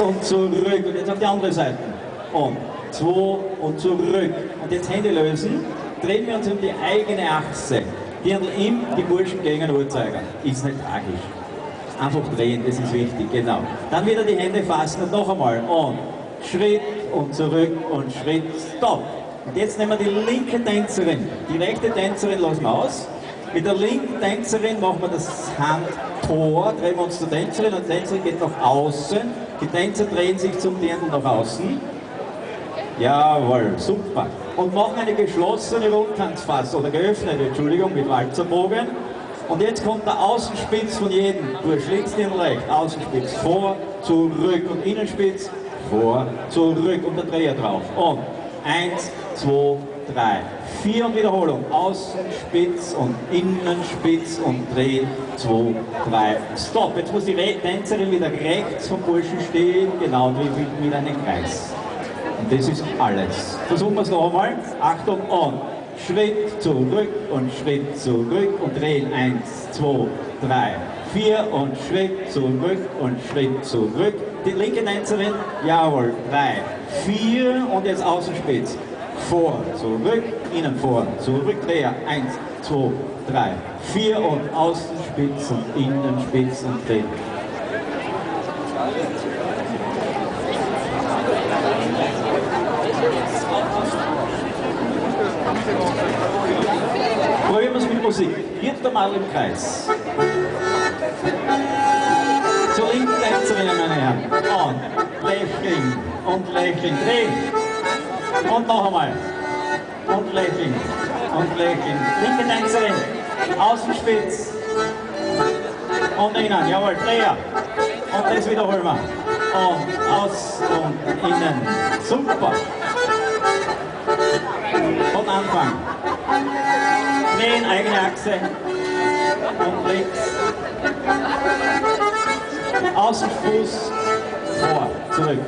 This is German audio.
und zurück. Und jetzt auf die andere Seite. Und 2 und zurück. Und jetzt Hände lösen. Drehen wir uns um die eigene Achse. Dirndl die Burschen gegen den Uhrzeiger. Ist nicht tragisch. Einfach drehen, das ist wichtig, genau. Dann wieder die Hände fassen und noch einmal. Und Schritt und zurück und Schritt, stopp. Und jetzt nehmen wir die linke Tänzerin. Die rechte Tänzerin lassen wir aus. Mit der linken Tänzerin machen wir das Handtor, drehen wir uns zur Tänzerin und die Tänzerin geht nach außen. Die Tänzer drehen sich zum Dirndl nach außen. Jawohl, super. Und machen eine geschlossene Rundtanzfass oder geöffnete, Entschuldigung, mit Walzerbogen. Und jetzt kommt der Außenspitz von jedem. Durch Linksdirndl rechts, Außenspitz, vor, zurück und Innenspitz, vor, zurück und der Dreher drauf. Und 1, 2, 3, 4 und Wiederholung. Außenspitz und Innenspitz und drehen. 2, 3, stopp. Jetzt muss die Tänzerin wieder rechts vom Burschen stehen, genau wie wieder einen Kreis. Und das ist alles. Versuchen wir es noch einmal. Achtung, und Schritt zurück und Schritt zurück und drehen. 1, 2, 3, 4 und Schritt zurück und Schritt zurück. Die linke Tänzerin, jawohl, 3, 4 und jetzt Außenspitz. Vor, zurück, innen vor, zurück, Dreher. 1, 2, 3, 4 und Außenspitz und Innenspitz und drehen. Probieren wir es mit Musik. Vierter Mal im Kreis. Zur linken Tänzerin, meine Herren. Und lächeln und lächeln. Drehen. Und noch einmal. Und lächeln. Und lächeln. Linke Tänzerin. Außenspitz. Und innen. Jawohl, Dreher. Und das wiederholen wir. Und aus und innen. Super. Von Anfang. Drehen, eigene Achse. Und links. Außenfuß. Vor, zurück.